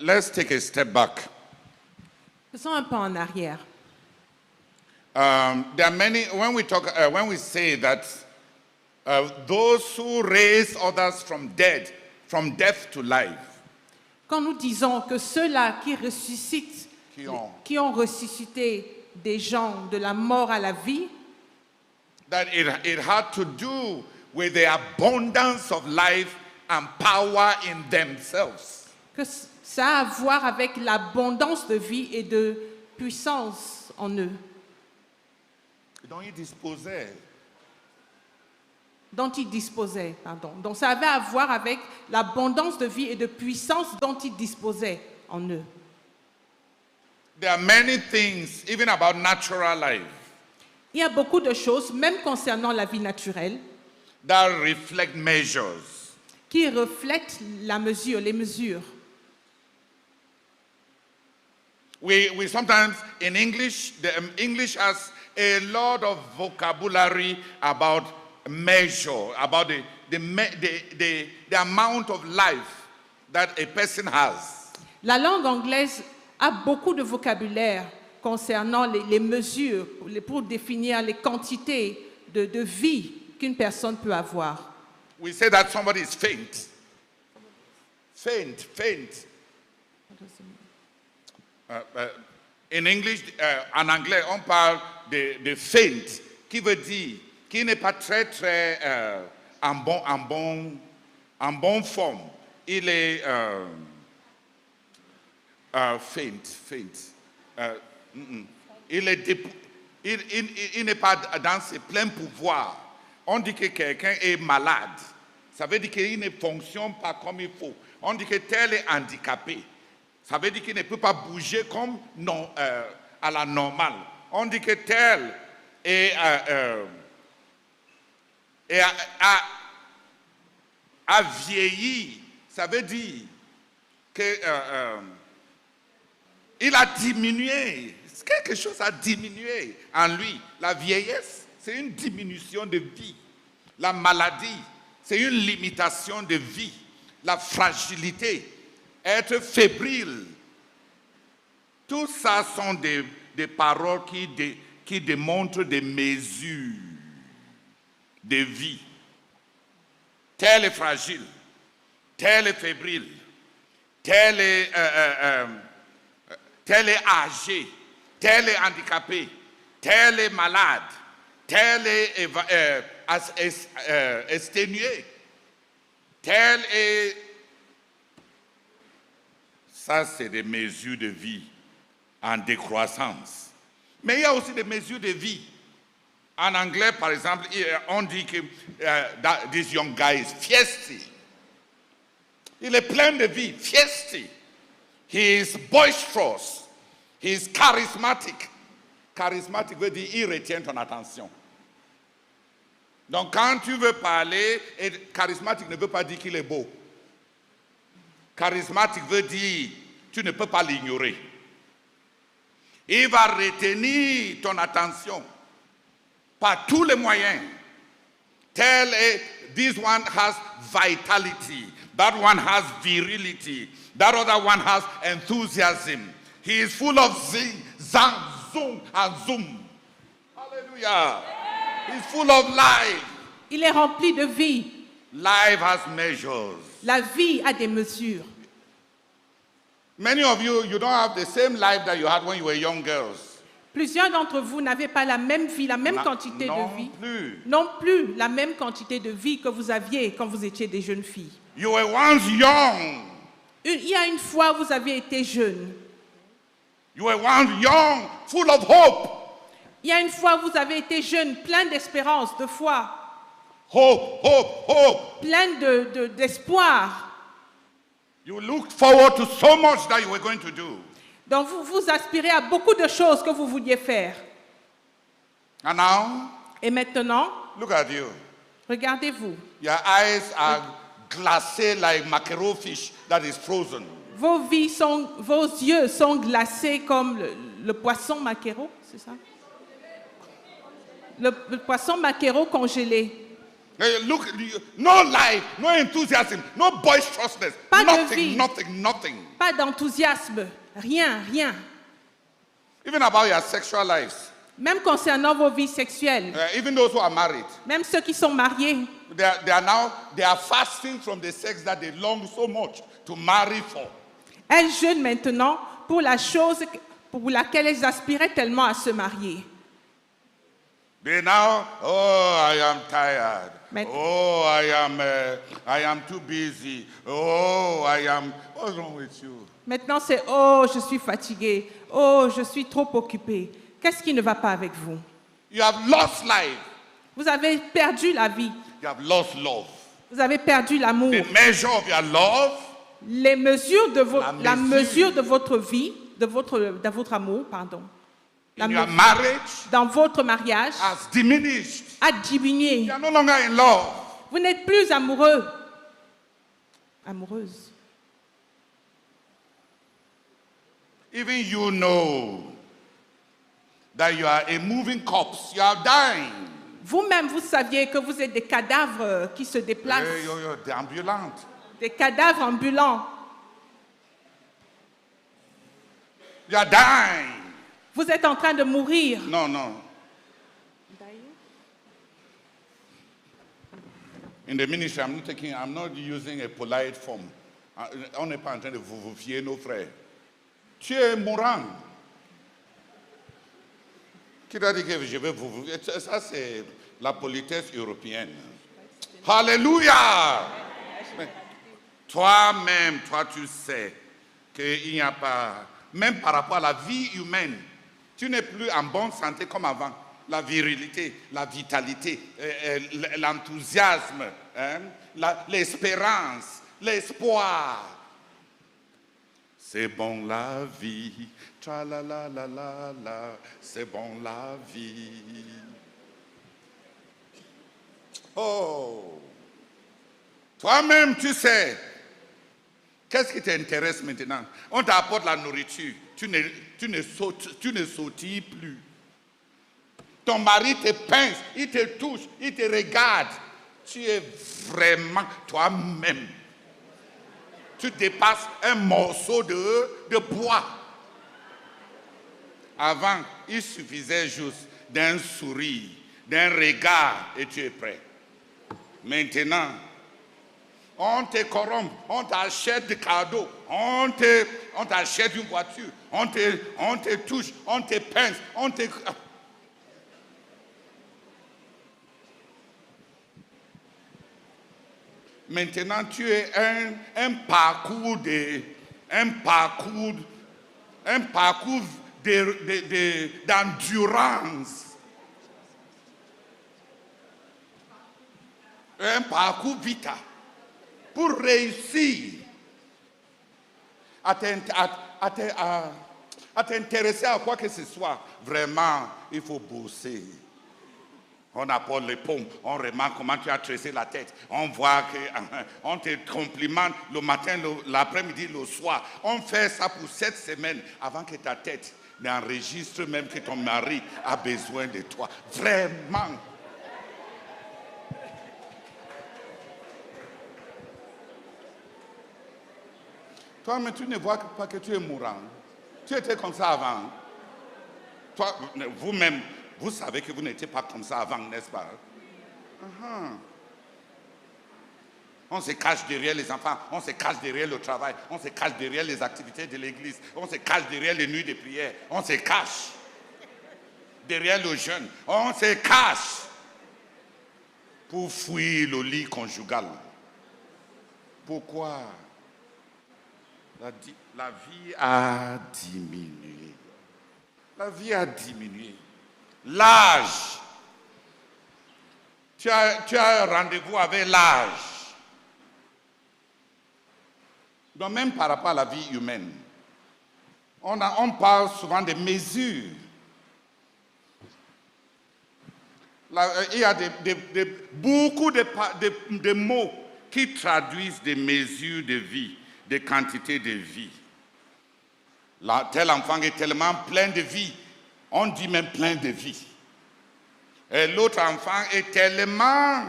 let's take a step back. Faisons un pas en arrière. There are many, when we say that those who raise others from death to life, Quand nous disons que ceux-là qui ressuscitent, qui ont ressuscité des gens de la mort à la vie, that it had to do with the abundance of life and power in themselves. que ça a à voir avec l'abondance de vie et de puissance en eux, Dont ils disposaient. dont ils disposaient. Donc ça avait à voir avec l'abondance de vie et de puissance dont ils disposaient en eux. There are many things, even about natural life, Il y a beaucoup de choses, même concernant la vie naturelle, that reflect measures. qui reflètent la mesure, les mesures. We sometimes, in English, the English has a lot of vocabulary about measure, about the amount of life that a person has. La langue anglaise a beaucoup de vocabulaire concernant les mesures pour définir les quantités de vie qu'une personne peut avoir. We say that somebody is faint. Faint. In English, en anglais, on parle de faint, qui veut dire qui n'est pas très en bonne forme. Il est faint. Il n'est pas dans ses pleins pouvoirs. On dit que quelqu'un est malade. Ça veut dire qu'il ne fonctionne pas comme il faut. On dit que tel est handicapé. Ça veut dire qu'il ne peut pas bouger comme à la normale. On dit que tel est, a vieilli. Ça veut dire que il a diminué. Quelque chose a diminué en lui. La vieillesse, c'est une diminution de vie. La maladie, c'est une limitation de vie. La fragilité, être fébrile. Tout ça sont des paroles qui démontrent des mesures de vie. Tel est fragile, tel est fébrile, tel est âgé, tel est handicapé, tel est malade, tel est exténué, tel est... Ça, c'est des mesures de vie en décroissance. Mais il y a aussi des mesures de vie. En anglais, par exemple, on dit que this young guy is feisty. Il est plein de vie, feisty. He is boisterous. He is charismatic. Charismatique veut dire il retient ton attention. Donc quand tu veux parler, et charismatique ne veut pas dire qu'il est beau. Charismatique veut dire tu ne peux pas l'ignorer. Il va retenir ton attention par tous les moyens. This one has vitality. That one has virility. That other one has enthusiasm. He is full of zing, zang, zoom, and zoom. Hallelujah. He's full of life. Il est rempli de vie. Life has measures. La vie a des mesures. Many of you don't have the same life that you had when you were young girls. Plusieurs d'entre vous n'avaient pas la même vie, la même quantité de vie. Non plus la même quantité de vie que vous aviez quand vous étiez des jeunes filles. You were once young. Il y a une fois, vous avez été jeune. You were once young, full of hope. Il y a une fois, vous avez été jeune, plein d'espérance, de foi. Hope. Plein d'espoir. You looked forward to so much that you were going to do. Donc vous aspirez à beaucoup de choses que vous vouliez faire. And now, et maintenant, look at you. Regardez-vous. Your eyes are glacé like mackerel fish that is frozen. Vos yeux sont glacés comme le poisson maquereau, c'est ça? Le poisson maquereau congelé. Look, no life, no enthusiasm, no boisterousness, Pas de vie. nothing. Pas d'enthousiasme, rien. Even about your sexual lives. Même concernant vos vies sexuelles, Even those who are married, même ceux qui sont mariés, they are fasting from the sex that they long so much to marry for. elles jeûnent maintenant pour la chose pour laquelle elles aspiraient tellement à se marier. They now, oh, I am tired. Mais- Oh, I am too busy. Oh, what's wrong with you? Maintenant, c'est « Oh, je suis fatigué. Oh, je suis trop occupé. » Qu'est-ce qui ne va pas avec vous? You have lost life. Vous avez perdu la vie. You have lost love. Vous avez perdu l'amour. The measure of your love Les mesures de La la mesure de votre vie, de votre amour, pardon, in your marriage dans votre mariage has diminished. a diminué. You are no longer in love. Vous n'êtes plus amoureux, amoureuse. Even you know that you are a moving corpse. You are dying. Vous-même, vous saviez que vous êtes des cadavres qui se déplacent, You're ambulant. des cadavres ambulants. You are dying. Vous êtes en train de mourir. No. In the ministry, I'm not using a polite form. On n'est pas en train de vous fier nos frères. Tu es mourant. Qui t'a dit que je vais vous... Ça, c'est la politesse européenne. Alléluia! Toi-même, tu sais qu'il n'y a pas... Même par rapport à la vie humaine, tu n'es plus en bonne santé comme avant. La virilité, la vitalité, l'enthousiasme, l'espérance, l'espoir. C'est bon la vie, tra la la la la la, c'est bon la vie. Oh, toi-même tu sais, qu'est-ce qui t'intéresse maintenant? On t'apporte la nourriture, tu ne sautilles plus. Ton mari te pince, il te touche, il te regarde. Tu es vraiment toi-même. Tu dépasses un morceau de bois. Avant, il suffisait juste d'un sourire, d'un regard et tu es prêt. Maintenant, on te corrompt, on t'achète des cadeaux, on t'achète une voiture, on te touche, on te pince, Maintenant, tu es un parcours d'endurance. Un parcours vital pour réussir à t'intéresser à quoi que ce soit. Vraiment, il faut bosser. On apporte les pommes, on remarque comment tu as tressé la tête. On voit qu'on te complimente le matin, l'après-midi, le soir. On fait ça pour 7 semaines avant que ta tête n'enregistre même que ton mari a besoin de toi. Vraiment. Toi, mais tu ne vois pas que tu es mourant. Tu étais comme ça avant. Toi, vous-même, vous savez que vous n'étiez pas comme ça avant, n'est-ce pas? On se cache derrière les enfants, on se cache derrière le travail, on se cache derrière les activités de l'église, on se cache derrière les nuits de prière, on se cache derrière le jeûne, on se cache pour fuir le lit conjugal. Pourquoi? La vie a diminué. La vie a diminué. L'âge. Tu as un rendez-vous avec l'âge. Donc même par rapport à la vie humaine, on parle souvent de mesures. Il y a beaucoup de mots qui traduisent des mesures de vie, des quantités de vie. Tel enfant est tellement plein de vie. On dit même plein de vie. Et l'autre enfant est tellement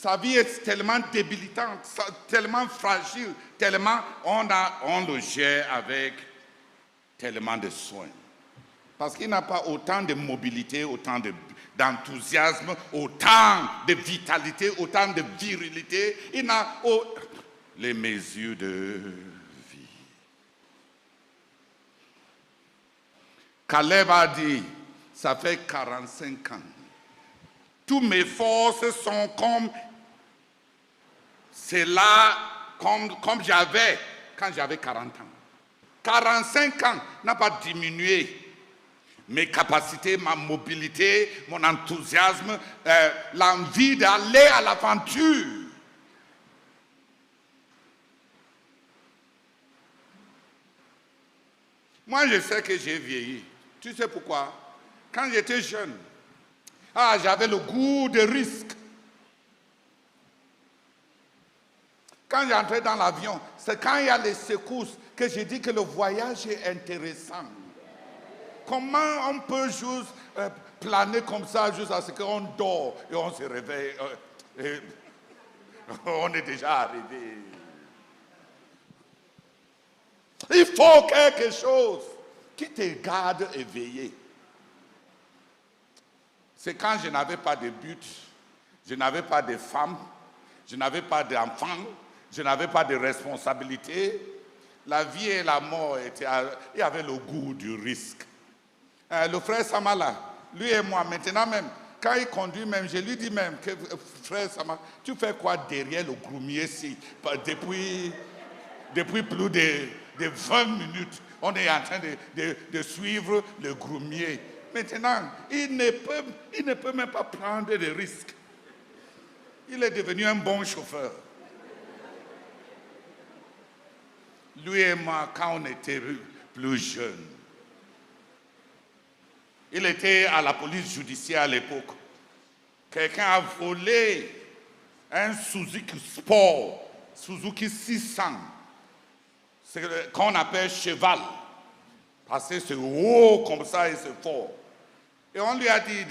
Sa vie est tellement débilitante, tellement fragile, tellement on le gère avec tellement de soin. Parce qu'il n'a pas autant de mobilité, autant d'enthousiasme, autant de vitalité, autant de virilité. Il n'a les mesures de vie. Caleb a dit, ça fait 45 ans. Toutes mes forces sont comme comme j'avais quand j'avais 40 ans. 45 ans n'a pas diminué mes capacités, ma mobilité, mon enthousiasme, l'envie d'aller à l'aventure. Moi, je sais que j'ai vieilli. Tu sais pourquoi? Quand j'étais jeune, j'avais le goût de risque. Quand j'entrais dans l'avion, c'est quand il y a les secousses que j'ai dit que le voyage est intéressant. Comment on peut juste planer comme ça jusqu'à ce qu'on dort et on se réveille et on est déjà arrivé. Il faut quelque chose qui te garde éveillé. C'est quand je n'avais pas de but, je n'avais pas de femme, je n'avais pas d'enfant, je n'avais pas de responsabilité. La vie et la mort il y avait le goût du risque. Le frère Samala, lui et moi, maintenant même, quand il conduit même, je lui dis même que frère Samala, tu fais quoi derrière le groumier ici? Depuis plus de 20 minutes, on est en train de suivre le groumier. Maintenant, il ne peut même pas prendre de risques. Il est devenu un bon chauffeur. Lui et moi, quand on était plus jeunes, il était à la police judiciaire à l'époque. Quelqu'un a volé un Suzuki Sport, Suzuki 600, qu'on appelle cheval. Parce que c'est haut comme ça et c'est fort. Et on lui a dit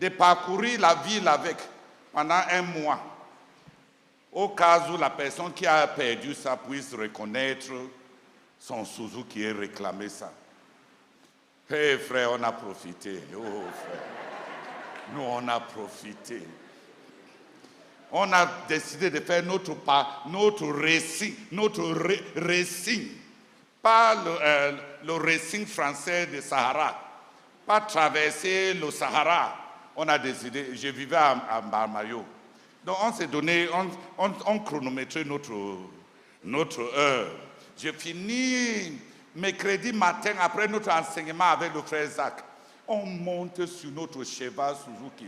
de parcourir la ville avec pendant un mois. Au cas où la personne qui a perdu ça puisse reconnaître son Suzuki et réclamer ça. Hé frère, on a profité. Oh frère. Nous, on a profité. On a décidé de faire notre racing. Pas le racing français de Sahara. Pas traverser le Sahara. On a décidé, je vivais à Barmayo. Donc on s'est donné, on chronométrait notre heure. J'ai fini mercredi matin après notre enseignement avec le frère Zach. On monte sur notre cheval Suzuki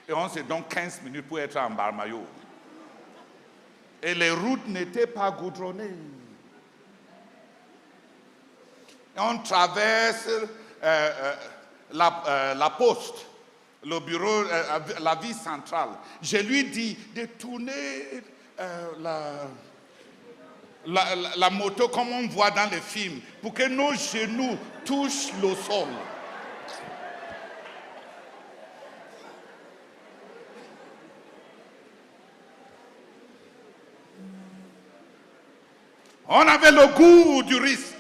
et on se donne 15 minutes pour être en Barmayo. Et les routes n'étaient pas goudronnées. Et on traverse la poste, le bureau, la ville centrale. Je lui dis de tourner la moto comme on voit dans les films pour que nos genoux touchent le sol. On avait le goût du risque.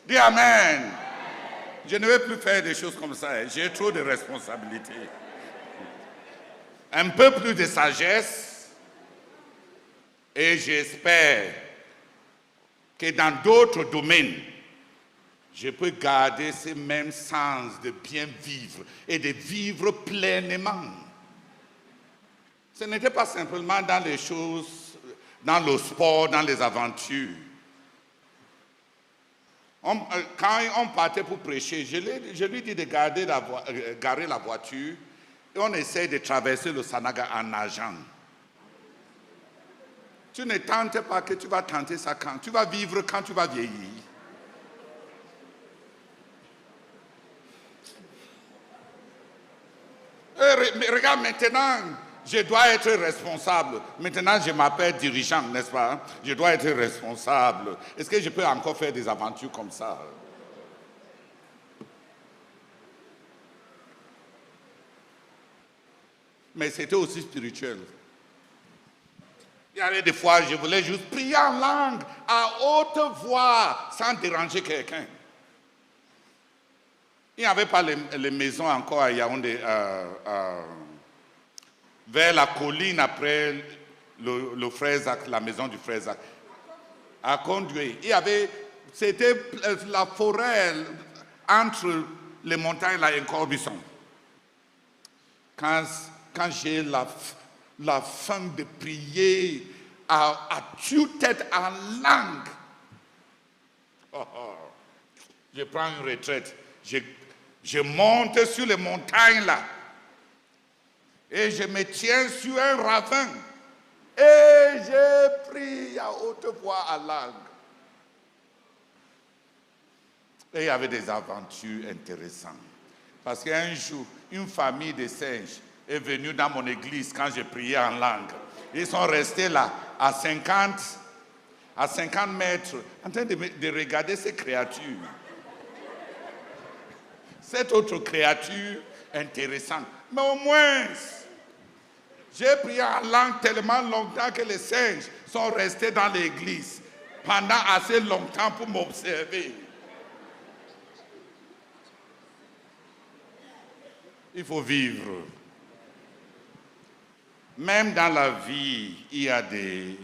Dis Amen. Je ne vais plus faire des choses comme ça. J'ai trop de responsabilités. Un peu plus de sagesse. Et j'espère que dans d'autres domaines, je peux garder ce même sens de bien vivre et de vivre pleinement. Ce n'était pas simplement dans les choses, dans le sport, dans les aventures. Quand on partait pour prêcher, je lui dis de garer la voiture et on essaie de traverser le Sanaga en nageant. Tu ne tentes pas que tu vas tenter ça quand tu vas vivre, quand tu vas vieillir. Mais regarde maintenant, je dois être responsable. Maintenant, je m'appelle dirigeant, n'est-ce pas? Je dois être responsable. Est-ce que je peux encore faire des aventures comme ça? mais c'était aussi spirituel. Il y avait des fois, je voulais juste prier en langue, à haute voix, sans déranger quelqu'un. Il n'y avait pas les maisons encore à Yaoundé, vers la colline après le Frère, la maison du Frère Zach. À Conduit. C'était la forêt entre les montagnes là et Corbisson. Quand j'ai la faim de prier à tue-tête en langue, je prends une retraite. Je monte sur les montagnes là et je me tiens sur un ravin et je prie à haute voix en langue. Et il y avait des aventures intéressantes. Parce qu'un jour, une famille de singes est venue dans mon église quand j'ai prié en langue. Ils sont restés là, à 50 mètres, en train de regarder ces créatures. Cette autre créature intéressante. Mais au moins, j'ai prié en langue tellement longtemps que les singes sont restés dans l'église pendant assez longtemps pour m'observer. Il faut vivre. Même dans la vie, il y a des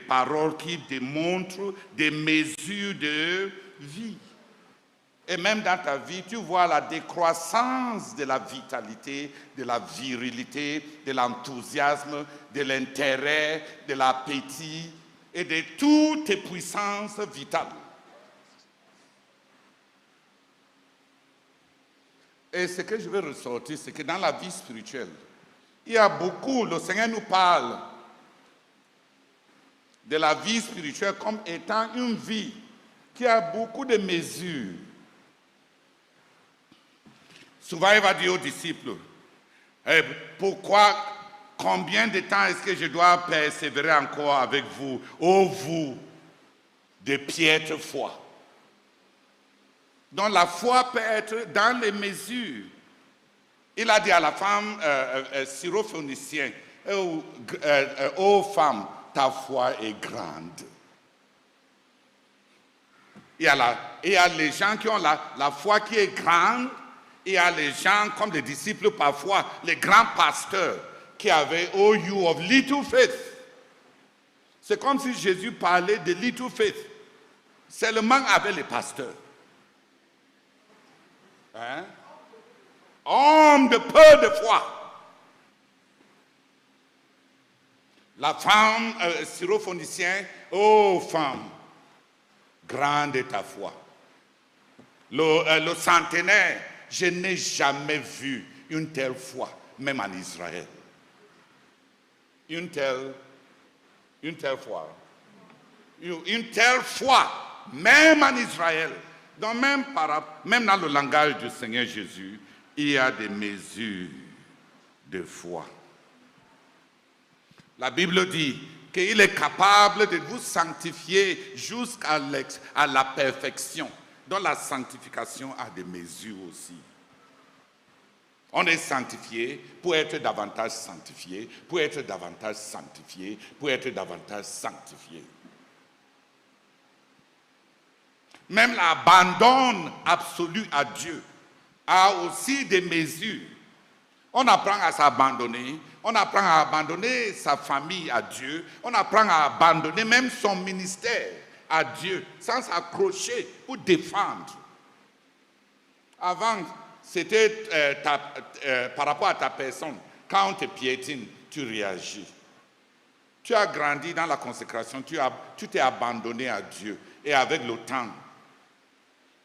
paroles qui démontrent des mesures de vie. Et même dans ta vie, tu vois la décroissance de la vitalité, de la virilité, de l'enthousiasme, de l'intérêt, de l'appétit et de toutes tes puissances vitales. Et ce que je veux ressortir, c'est que dans la vie spirituelle, il y a beaucoup, le Seigneur nous parle de la vie spirituelle comme étant une vie qui a beaucoup de mesures. Souvent, il va dire aux disciples, combien de temps est-ce que je dois persévérer encore avec vous, ô vous, de piètre foi? Donc la foi peut être dans les mesures. Il a dit à la femme syrophénicienne, ô femme, ta foi est grande. Il y a les gens qui ont la foi qui est grande. Il y a les gens comme les disciples parfois, les grands pasteurs qui avaient oh you of little faith. C'est comme si Jésus parlait de little faith. Seulement avec les pasteurs. Hein? Homme de peu de foi. La femme syrophénicienne, ô femme, grande est ta foi. Le centenaire, je n'ai jamais vu une telle foi, même en Israël. Une telle foi. Une telle foi, même en Israël. Donc même dans le langage du Seigneur Jésus, il y a des mesures de foi. La Bible dit qu'il est capable de vous sanctifier jusqu'à la perfection. Donc la sanctification a des mesures aussi. On est sanctifié pour être davantage sanctifié, pour être davantage sanctifié, pour être davantage sanctifié. Même l'abandon absolu à Dieu a aussi des mesures. On apprend à s'abandonner, on apprend à abandonner sa famille à Dieu, on apprend à abandonner même son ministère à Dieu, sans s'accrocher pour défendre. Avant, c'était par rapport à ta personne, quand on te piétine, tu réagis. Tu as grandi dans la consécration, tu t'es abandonné à Dieu. Et avec le temps,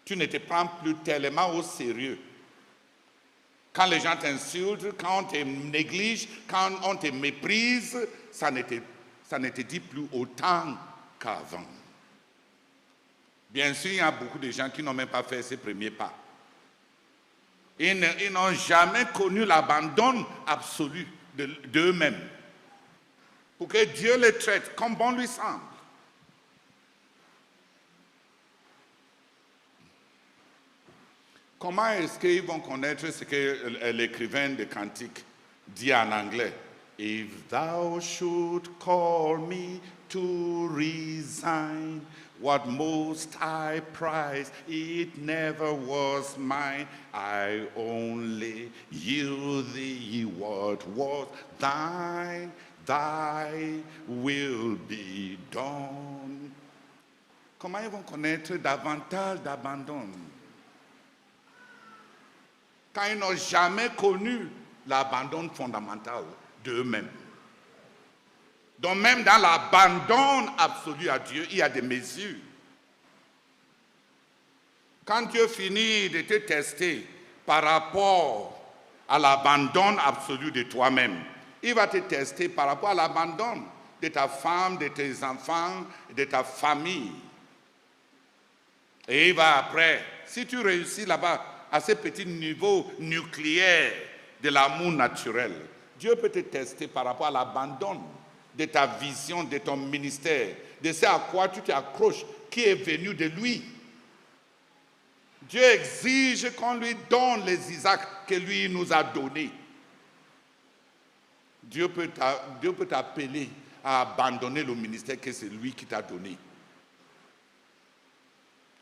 tu ne te prends plus tellement au sérieux. Quand les gens t'insultent, quand on te néglige, quand on te méprise, ça ne te dit plus autant qu'avant. Bien sûr, il y a beaucoup de gens qui n'ont même pas fait ces premiers pas. Ils n'ont jamais connu l'abandon absolu d'eux-mêmes. Pour que Dieu les traite comme bon lui semble. Comment est-ce qu'ils vont connaître ce que l'écrivain de Cantique dit en anglais, If thou should call me to resign, what most I prize, it never was mine. I only yield thee what was thine. Thy will be done. Comment ils vont connaître davantage d'abandon? Quand ils n'ont jamais connu l'abandon fondamental d'eux-mêmes. Donc même dans l'abandon absolu à Dieu, il y a des mesures. Quand Dieu finit de te tester par rapport à l'abandon absolu de toi-même, il va te tester par rapport à l'abandon de ta femme, de tes enfants, de ta famille. Et il va après, si tu réussis là-bas à ce petit niveau nucléaire de l'amour naturel, Dieu peut te tester par rapport à l'abandon de ta vision, de ton ministère, de ce à quoi tu t'accroches, qui est venu de lui. Dieu exige qu'on lui donne les Isaacs que lui nous a donnés. Dieu peut t'appeler à abandonner le ministère que c'est lui qui t'a donné.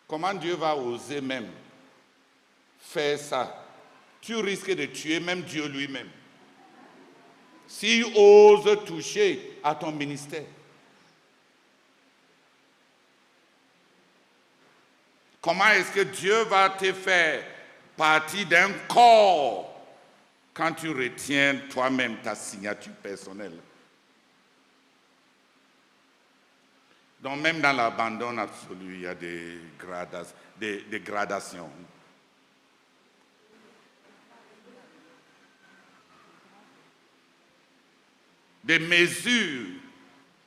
Comment Dieu va oser même faire ça? Tu risques de tuer même Dieu lui-même. S'il ose toucher à ton ministère. Comment est-ce que Dieu va te faire partie d'un corps quand tu retiens toi-même ta signature personnelle? Donc même dans l'abandon absolu, il y a des gradations. Des mesures.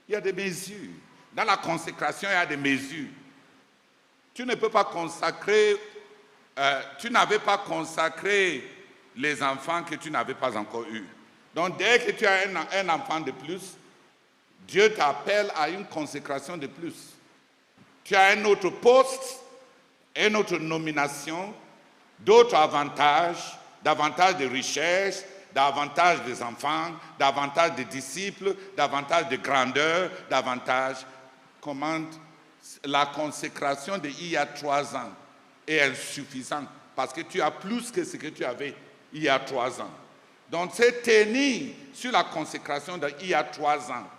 Il y a des mesures. Dans la consécration, il y a des mesures. Tu ne peux pas consacrer, tu n'avais pas consacré les enfants que tu n'avais pas encore eus. Donc dès que tu as un enfant de plus, Dieu t'appelle à une consécration de plus. Tu as un autre poste, une autre nomination, d'autres avantages, davantage de richesses, davantage des enfants, davantage de disciples, davantage de grandeur, davantage. Comment la consécration d'il y a 3 ans est insuffisante parce que tu as plus que ce que tu avais il y a 3 ans. Donc, c'est tenir sur la consécration d'il y a 3 ans.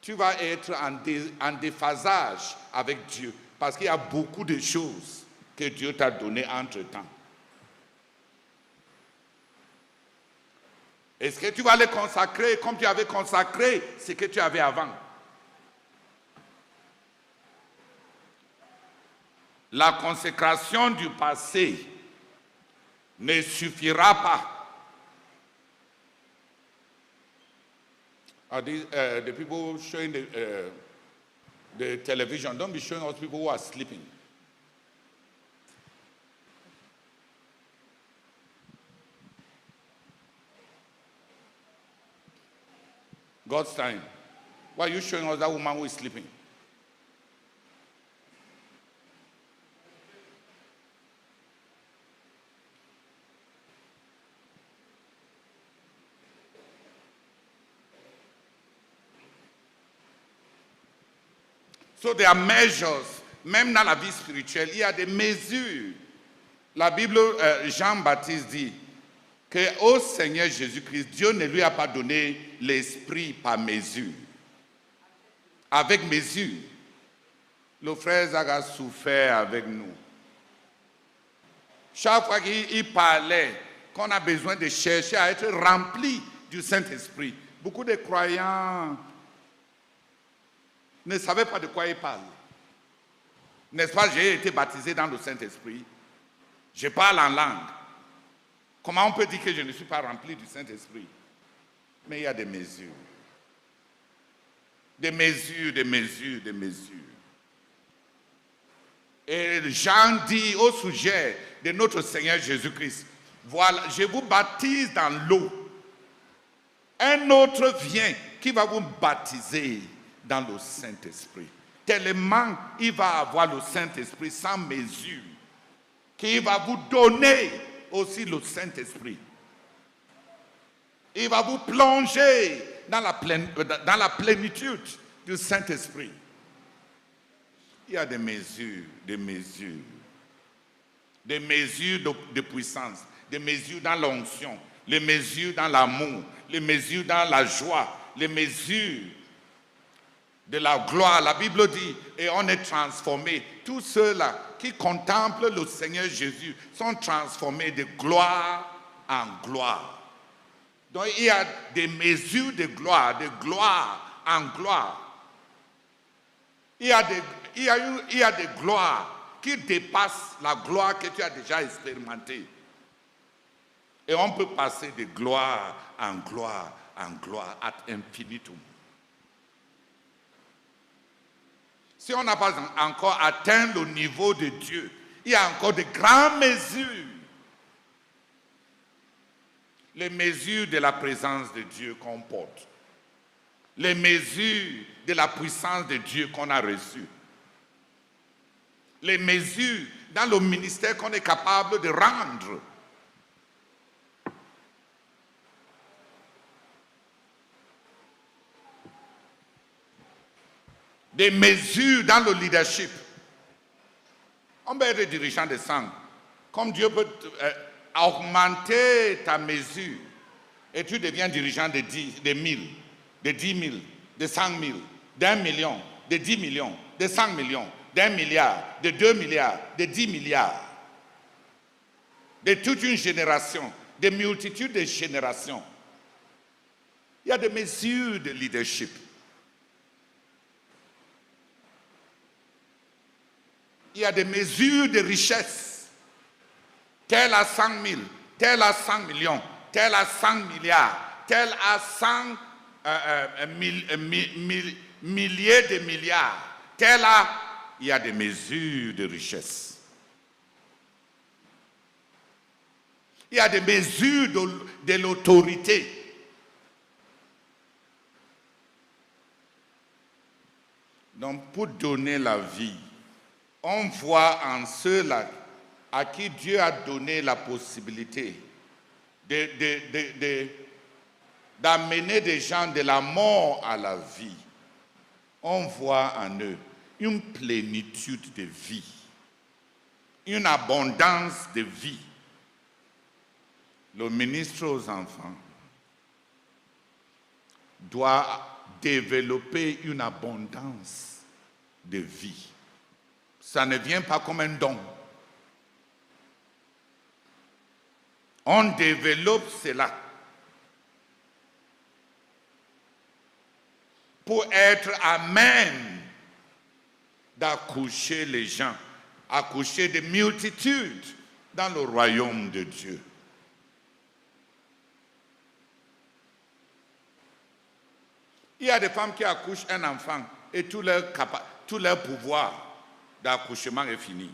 Tu vas être en déphasage avec Dieu parce qu'il y a beaucoup de choses que Dieu t'a données entre-temps. Est-ce que tu vas les consacrer comme tu avais consacré ce que tu avais avant? La consécration du passé ne suffira pas. The people showing the television, don't be showing us people who are sleeping. God's time. Why are you showing us that woman who is sleeping? So there are measures. Même dans la vie spirituelle, il y a des mesures. La Bible, Jean-Baptiste dit que au Seigneur Jésus-Christ, Dieu ne lui a pas donné l'esprit par mesure. Avec mesure. Le frère Zach a souffert avec nous. Chaque fois qu'il parlait, qu'on a besoin de chercher à être rempli du Saint-Esprit. Beaucoup de croyants ne savaient pas de quoi ils parlent. N'est-ce pas, j'ai été baptisé dans le Saint-Esprit. Je parle en langue. Comment on peut dire que je ne suis pas rempli du Saint-Esprit? Mais il y a des mesures. Des mesures, des mesures, des mesures. Et Jean dit au sujet de notre Seigneur Jésus-Christ, voilà, je vous baptise dans l'eau. Un autre vient qui va vous baptiser dans le Saint-Esprit. Tellement il va avoir le Saint-Esprit sans mesure, qu'il va vous donner aussi le Saint-Esprit. Il va vous plonger dans la plénitude du Saint-Esprit. Il y a des mesures de puissance, des mesures dans l'onction, les mesures dans l'amour, les mesures dans la joie, les mesures de la gloire. La Bible dit, et on est transformé. Tous ceux-là qui contemplent le Seigneur Jésus sont transformés de gloire en gloire. Donc il y a des mesures de gloire en gloire. Il y a des gloires qui dépassent la gloire que tu as déjà expérimentée. Et on peut passer de gloire en gloire en gloire ad infinitum. Si on n'a pas encore atteint le niveau de Dieu, il y a encore de grandes mesures. Les mesures de la présence de Dieu qu'on porte. Les mesures de la puissance de Dieu qu'on a reçues. Les mesures dans le ministère qu'on est capable de rendre. Des mesures dans le leadership. On peut être dirigeant de 100. Comme Dieu peut augmenter ta mesure et tu deviens dirigeant de 1000, de 10 000, de 100 000, d'1 million, de 10 millions, de 100 millions, d'1 milliard, de 2 milliards, de 10 milliards, de toute une génération, de multitudes de générations. Il y a des mesures de leadership. Il y a des mesures de richesse. Tel a 100 000, tel a 100 millions, tel a 100 milliards, tel a 100 milliers de milliards, tel a... Il y a des mesures de richesse. Il y a des mesures de l'autorité. Donc, pour donner la vie, on voit en ceux-là à qui Dieu a donné la possibilité d'amener des gens de la mort à la vie. On voit en eux une plénitude de vie, une abondance de vie. Le ministre aux enfants doit développer une abondance de vie. Ça ne vient pas comme un don. On développe cela pour être à même d'accoucher les gens, accoucher des multitudes dans le royaume de Dieu. Il y a des femmes qui accouchent un enfant et tout leur pouvoir d'accouchement est fini.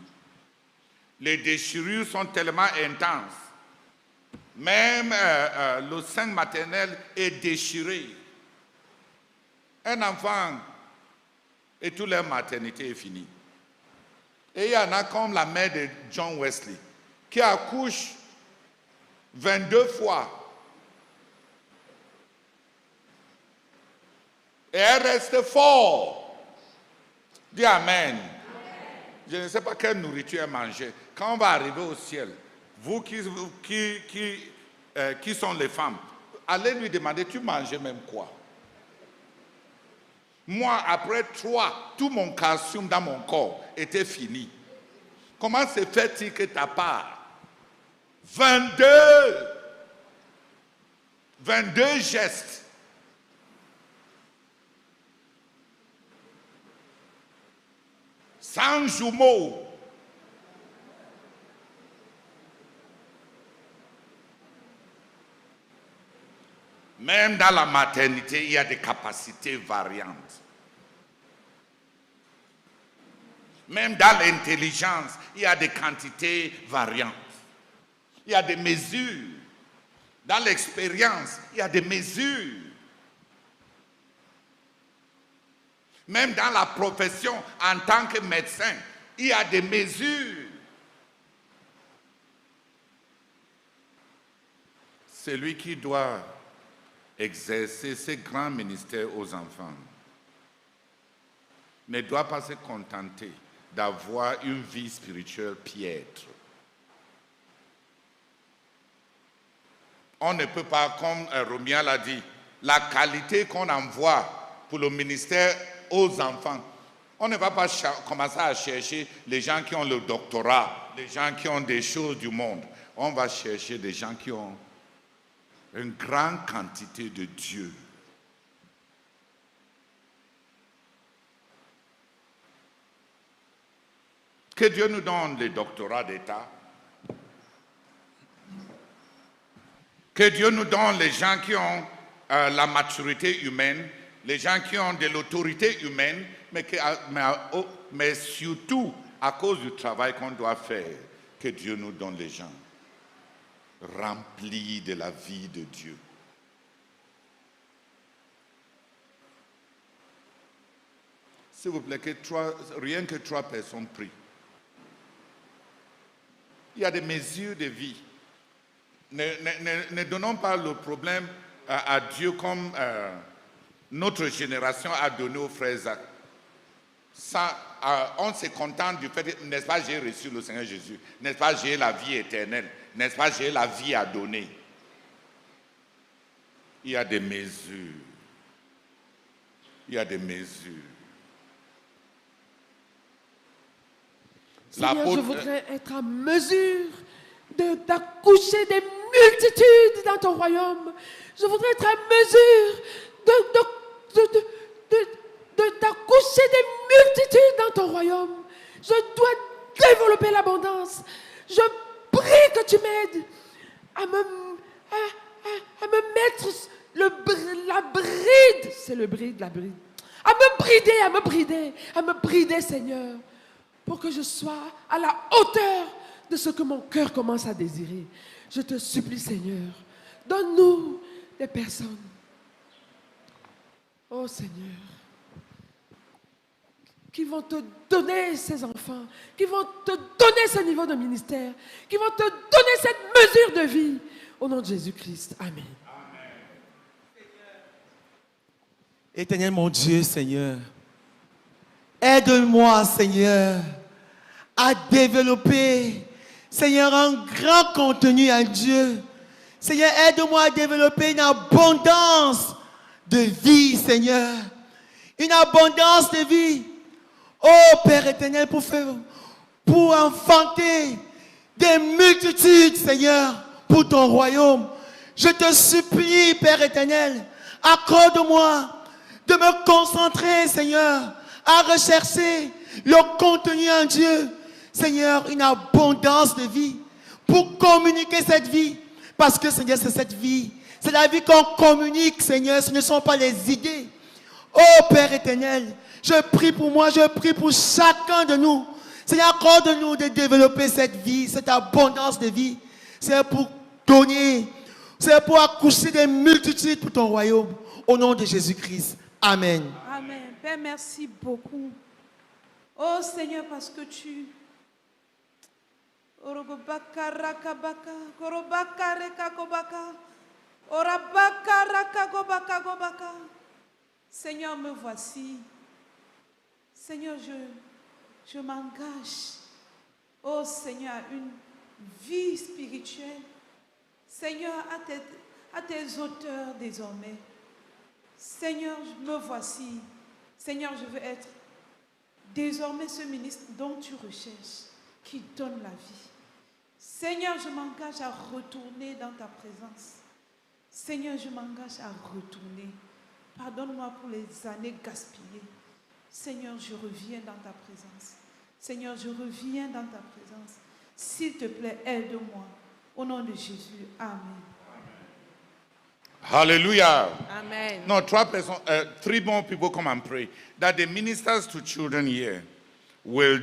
Les déchirures sont tellement intenses. Même le sein maternel est déchiré. Un enfant et toute leur maternité est finie. Et il y en a comme la mère de John Wesley qui accouche 22 fois. Et elle reste forte. Dis Amen. Je ne sais pas quelle nourriture elle mangeait. Quand on va arriver au ciel, vous qui sont les femmes, allez lui demander, tu mangeais même quoi? Moi, après 3, tout mon calcium dans mon corps était fini. Comment se fait-il que ta part 22 gestes. Sans jumeaux. Même dans la maternité, il y a des capacités variantes. Même dans l'intelligence, il y a des quantités variantes. Il y a des mesures. Dans l'expérience, il y a des mesures. Même dans la profession, en tant que médecin, il y a des mesures. Celui qui doit exercer ce grand ministère aux enfants ne doit pas se contenter d'avoir une vie spirituelle piètre. On ne peut pas, comme Romia l'a dit, la qualité qu'on envoie pour le ministère aux enfants, on ne va pas commencer à chercher les gens qui ont le doctorat, les gens qui ont des choses du monde. On va chercher des gens qui ont une grande quantité de Dieu. Que Dieu nous donne les doctorats d'État. Que Dieu nous donne les gens qui ont la maturité humaine, les gens qui ont de l'autorité humaine, mais surtout à cause du travail qu'on doit faire, que Dieu nous donne les gens remplis de la vie de Dieu. S'il vous plaît, rien que 3 personnes prient. Il y a des mesures de vie. Ne donnons pas le problème à Dieu comme notre génération a donné aux frères Zach. On se contente du fait, n'est-ce pas, j'ai reçu le Seigneur Jésus, n'est-ce pas, j'ai la vie éternelle, n'est-ce pas, j'ai la vie à donner. Il y a des mesures. Il y a des mesures. Seigneur, je voudrais être en mesure d'accoucher des multitudes dans ton royaume. Je voudrais être en mesure d'accoucher des multitudes dans ton royaume. Je dois développer l'abondance. Je prie que tu m'aides à me mettre la bride. C'est le bride, la bride. À me brider, Seigneur, pour que je sois à la hauteur de ce que mon cœur commence à désirer. Je te supplie, Seigneur, donne-nous des personnes. Oh Seigneur, qui vont te donner ces enfants, qui vont te donner ce niveau de ministère, qui vont te donner cette mesure de vie. Au nom de Jésus-Christ. Amen. Éternel mon Dieu, Seigneur, aide-moi, Seigneur, à développer, Seigneur, un grand contenu en Dieu. Seigneur, aide-moi à développer une abondance de vie, Seigneur. Une abondance de vie. Oh Père éternel, pour enfanter des multitudes, Seigneur, pour ton royaume. Je te supplie, Père éternel, accorde-moi de me concentrer, Seigneur, à rechercher le contenu en Dieu. Seigneur, une abondance de vie pour communiquer cette vie. Parce que, Seigneur, c'est cette vie. C'est la vie qu'on communique, Seigneur. Ce ne sont pas les idées. Oh Père éternel, je prie pour moi, je prie pour chacun de nous. Seigneur, accorde-nous de développer cette vie, cette abondance de vie. C'est pour donner, c'est pour accoucher des multitudes pour ton royaume. Au nom de Jésus-Christ. Amen. Amen. Père, merci beaucoup. Oh Seigneur, parce que tu... Seigneur, me voici. Seigneur, je m'engage. Oh Seigneur, une vie spirituelle. Seigneur, à tes hauteurs désormais. Seigneur, me voici. Seigneur, je veux être désormais ce ministre dont tu recherches, qui donne la vie. Seigneur, je m'engage à retourner dans ta présence. Seigneur, je m'engage à retourner. Pardonne-moi pour les années gaspillées. Seigneur, je reviens dans ta présence. Seigneur, je reviens dans ta présence. S'il te plaît, aide-moi. Au nom de Jésus, Amen. Hallelujah. Amen. No, 3 more people come and pray that the ministers to children here will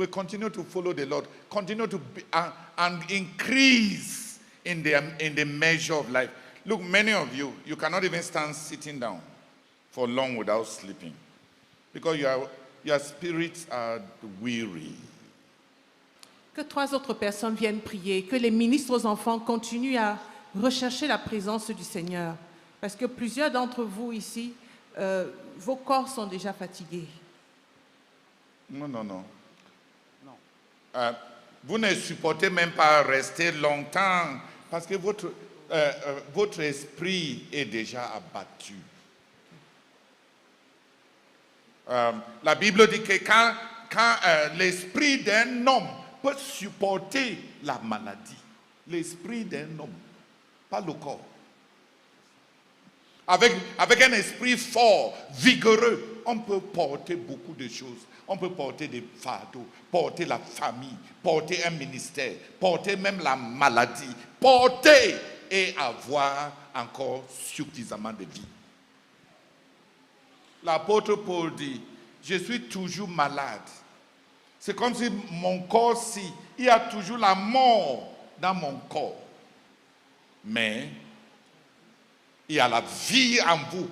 continue to follow the Lord, continue to be, and increase in the measure of life. Look, many of you cannot even stand sitting down for long without sleeping because your spirits are weary. que 3 autres personnes viennent prier, que les ministres aux enfants continuent à rechercher la présence du Seigneur. Parce que plusieurs d'entre vous ici, vos corps sont déjà fatigués. Non. Vous ne supportez même pas rester longtemps parce que votre esprit est déjà abattu. La Bible dit que quand l'esprit d'un homme peut supporter la maladie, l'esprit d'un homme, pas le corps. Avec un esprit fort, vigoureux, on peut porter beaucoup de choses. On peut porter des fardeaux, porter la famille, porter un ministère, porter même la maladie, porter et avoir encore suffisamment de vie. L'apôtre Paul dit, je suis toujours malade. C'est comme si mon corps-ci, il y a toujours la mort dans mon corps. Mais il y a la vie en vous.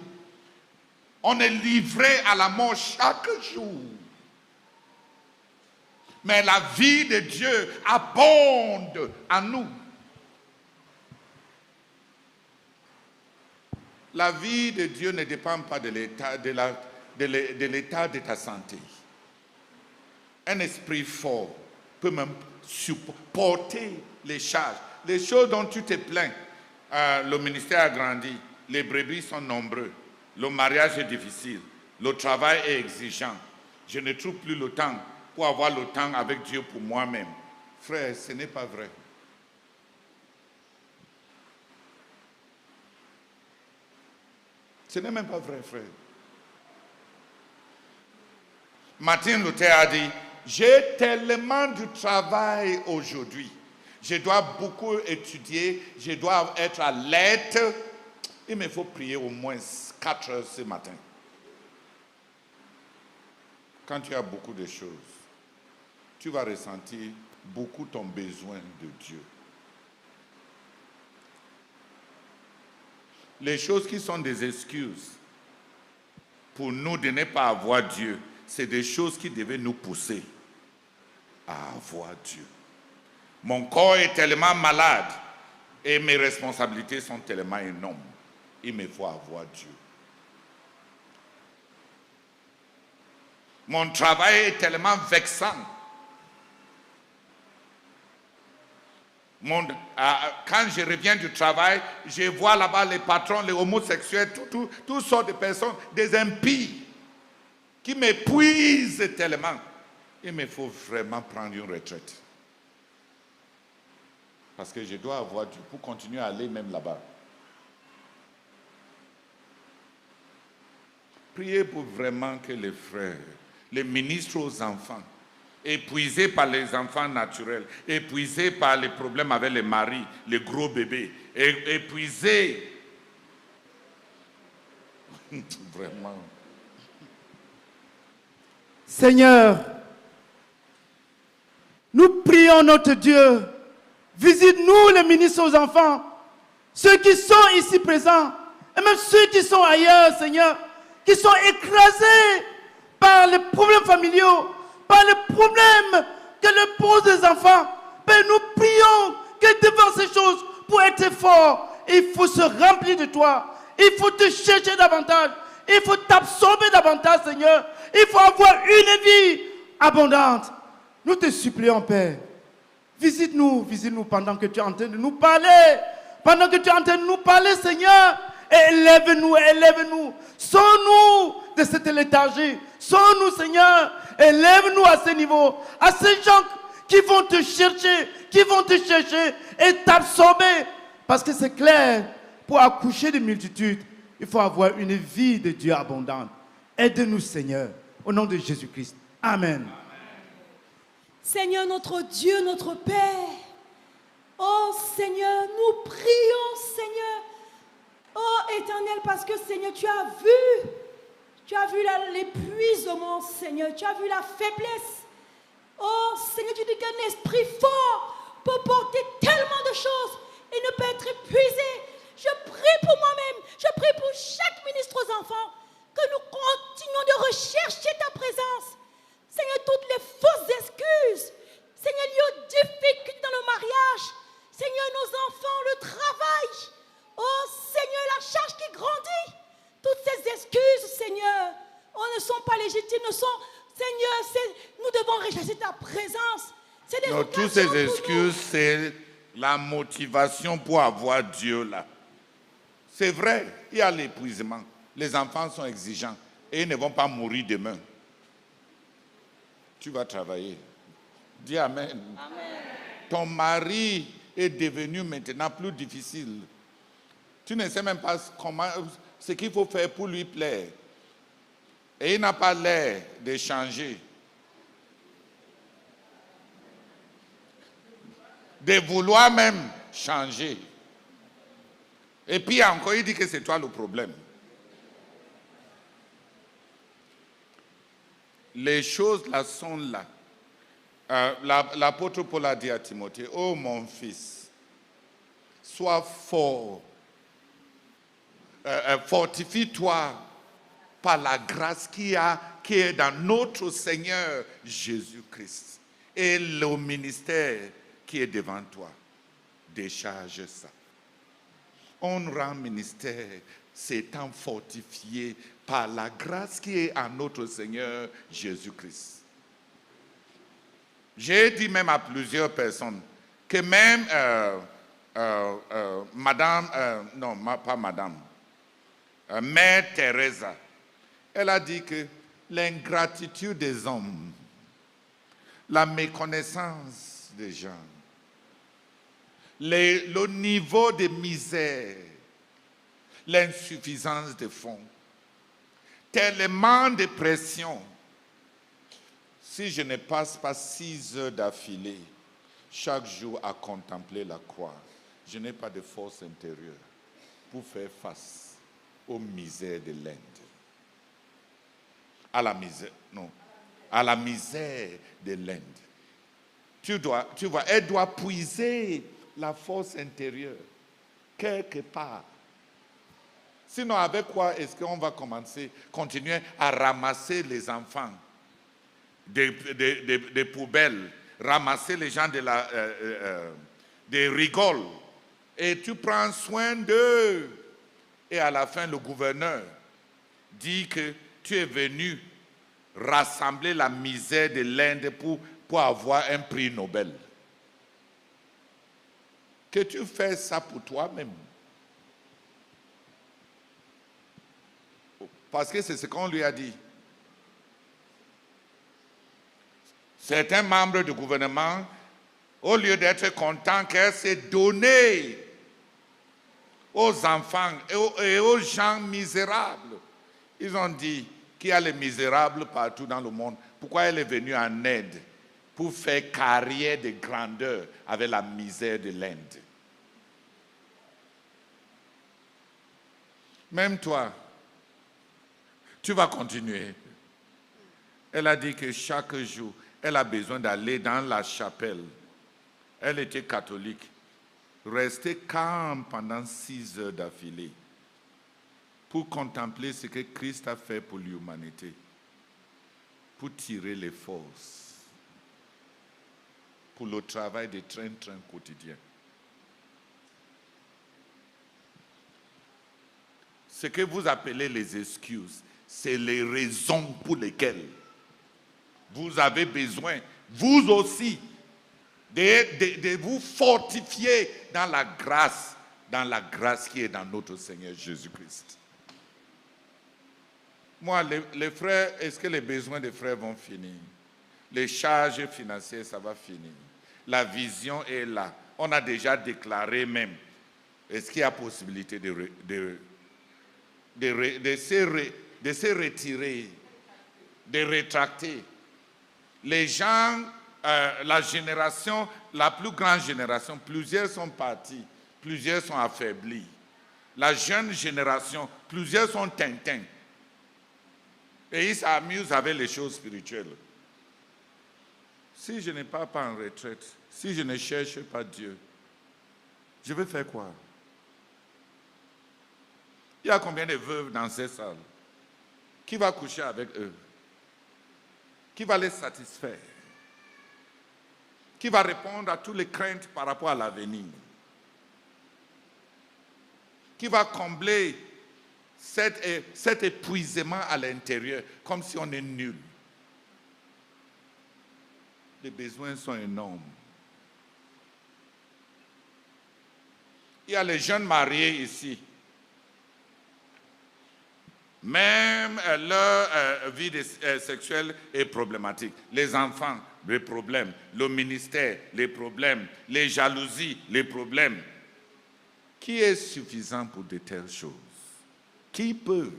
On est livré à la mort chaque jour. Mais la vie de Dieu abonde en nous. La vie de Dieu ne dépend pas de l'état de ta santé. Un esprit fort peut même supporter les charges. Les choses dont tu te plains, le ministère a grandi, les brebis sont nombreux, le mariage est difficile, le travail est exigeant. Je ne trouve plus le temps pour avoir le temps avec Dieu pour moi-même. Frère, ce n'est pas vrai. Ce n'est même pas vrai, frère. Martin Luther a dit, j'ai tellement de travail aujourd'hui. Je dois beaucoup étudier, je dois être à l'aide. Il me faut prier au moins 4 heures ce matin. Quand tu as beaucoup de choses, tu vas ressentir beaucoup ton besoin de Dieu. Les choses qui sont des excuses pour nous de ne pas avoir Dieu, c'est des choses qui devaient nous pousser à avoir Dieu. Mon corps est tellement malade et mes responsabilités sont tellement énormes. Il me faut avoir Dieu. Mon travail est tellement vexant. Quand je reviens du travail, je vois là-bas les patrons, les homosexuels, toutes sortes de personnes, des impies, qui m'épuisent tellement. Il me faut vraiment prendre une retraite. Parce que je dois avoir Dieu pour continuer à aller même là-bas. Priez pour vraiment que les frères, les ministres aux enfants, épuisés par les enfants naturels, épuisés par les problèmes avec les maris, les gros bébés, épuisés. Vraiment. Seigneur, nous prions notre Dieu. Visite-nous les ministres aux enfants, ceux qui sont ici présents, et même ceux qui sont ailleurs, Seigneur, qui sont écrasés par les problèmes familiaux, par les problèmes que leur posent les enfants. Père, nous prions que devant ces choses, pour être fort, il faut se remplir de toi. Il faut te chercher davantage. Il faut t'absorber davantage, Seigneur. Il faut avoir une vie abondante. Nous te supplions, Père. Visite-nous pendant que tu es en train de nous parler. Pendant que tu es en train de nous parler, Seigneur. Et élève-nous. Sors-nous de cette léthargie. Sors-nous, Seigneur. Élève-nous à ce niveau. À ces gens qui vont te chercher et t'absorber. Parce que c'est clair, pour accoucher de multitudes, il faut avoir une vie de Dieu abondante. Aide-nous, Seigneur. Au nom de Jésus-Christ. Amen. Seigneur, notre Dieu, notre Père, oh Seigneur, nous prions, Seigneur, oh Éternel, parce que Seigneur, tu as vu l'épuisement, Seigneur, tu as vu la faiblesse. Oh Seigneur, tu dis qu'un esprit fort peut porter tellement de choses et ne peut être épuisé. Je prie pour moi-même, je prie pour chaque ministre aux enfants, que nous continuons de rechercher ta présence. Seigneur, toutes les fausses excuses, Seigneur, liées au ne sont... Seigneur, nous devons rechercher ta présence. C'est des Non, toutes occasions ces pour nous. excuses, c'est la motivation pour avoir Dieu là. C'est vrai, il y a l'épuisement. Les enfants sont exigeants et ils ne vont pas mourir demain. Tu vas travailler. Dis Amen. Amen. Ton mari est devenu maintenant plus difficile. Tu ne sais même pas ce qu'il faut faire pour lui plaire. Et il n'a pas l'air de changer. De vouloir même changer. Et puis encore, il dit que c'est toi le problème. Les choses là sont là. L'apôtre Paul a dit à Timothée, oh mon fils, sois fort. Fortifie-toi par la grâce qui est dans notre Seigneur Jésus-Christ. Et le ministère qui est devant toi, décharge ça. On rend ministère s'étant fortifié par la grâce qui est en notre Seigneur Jésus-Christ. J'ai dit même à plusieurs personnes que même Mère Teresa, elle a dit que l'ingratitude des hommes, la méconnaissance des gens, le niveau de misère, l'insuffisance de fonds, tellement de pression. Si je ne passe pas 6 heures d'affilée, chaque jour à contempler la croix, je n'ai pas de force intérieure pour faire face aux misères de l'Inde. À la misère de l'Inde. Tu vois, elle doit puiser la force intérieure quelque part. Sinon, avec quoi est-ce qu'on va continuer à ramasser les enfants des poubelles, ramasser les gens des rigoles, et tu prends soin d'eux. Et à la fin, le gouverneur dit que tu es venu rassembler la misère de l'Inde pour avoir un prix Nobel. Que tu fais ça pour toi-même. Parce que c'est ce qu'on lui a dit. Certains membres du gouvernement, au lieu d'être contents qu'elle s'est donnée aux enfants et aux gens misérables, ils ont dit qu'il y a les misérables partout dans le monde. Pourquoi elle est venue en aide pour faire carrière de grandeur avec la misère de l'Inde? Même toi, tu vas continuer. Elle a dit que chaque jour, elle a besoin d'aller dans la chapelle. Elle était catholique. Rester calme pendant 6 heures d'affilée pour contempler ce que Christ a fait pour l'humanité, pour tirer les forces, pour le travail de train-train quotidien. Ce que vous appelez les excuses, c'est les raisons pour lesquelles vous avez besoin, vous aussi, de vous fortifier dans la grâce qui est dans notre Seigneur Jésus-Christ. Moi, les frères, est-ce que les besoins des frères vont finir? Les charges financières, ça va finir. La vision est là. On a déjà déclaré même. Est-ce qu'il y a possibilité de se retirer, de rétracter? Les gens, la génération, la plus grande génération, plusieurs sont partis, plusieurs sont affaiblis. La jeune génération, plusieurs sont tintins. Et ils s'amusent avec les choses spirituelles. Si je ne pars pas en retraite, si je ne cherche pas Dieu, je vais faire quoi? Il y a combien de veuves dans ces salles? Qui va coucher avec eux? Qui va les satisfaire? Qui va répondre à toutes les craintes par rapport à l'avenir? Qui va combler cet épuisement à l'intérieur, comme si on est nul, Les besoins sont énormes. Il y a les jeunes mariés ici. Même leur vie sexuelle est problématique. Les enfants, les problèmes. Le ministère, les problèmes. Les jalousies, les problèmes. Qui est suffisant pour de telles choses? Qui peut?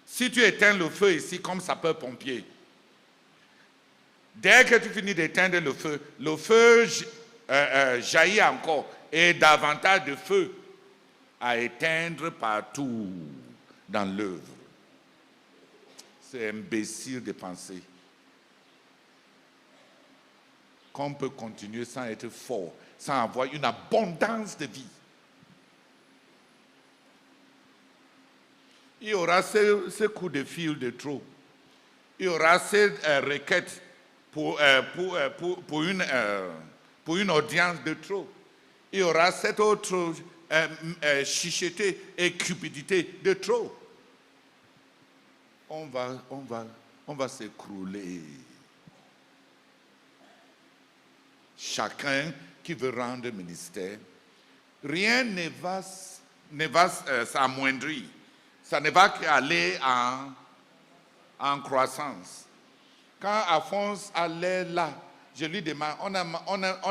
Si tu éteins le feu ici comme sapeur-pompier, dès que tu finis d'éteindre le feu jaillit encore et davantage de feu à éteindre partout dans l'œuvre. C'est imbécile de penser qu'on peut continuer sans être fort, sans avoir une abondance de vie. Il y aura ce coups de fil de trop. Il y aura ces requêtes pour une audience de trop. Il y aura cette autre chicheté et cupidité de trop. On va s'écrouler. Chacun qui veut rendre ministère, rien ne va s'amoindrir. Ça ne va qu'aller en croissance. Quand Alphonse allait là, je lui demande, on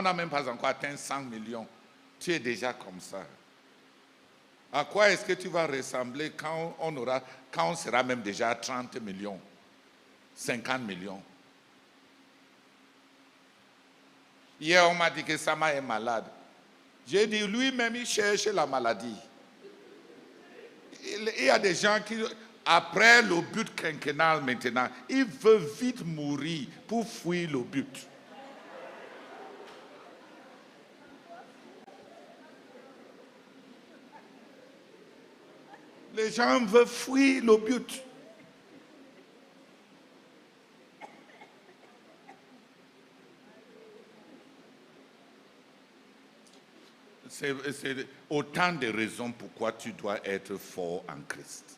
n'a même pas encore atteint 100 millions. Tu es déjà comme ça. À quoi est-ce que tu vas ressembler quand on sera même déjà à 30 millions, 50 millions? Hier, on m'a dit que Sama est malade. J'ai dit, lui-même, il cherche la maladie. Il y a des gens qui, après le but quinquennal maintenant, ils veulent vite mourir pour fuir le but. Les gens veulent fuir le but. C'est autant de raisons pourquoi tu dois être fort en Christ.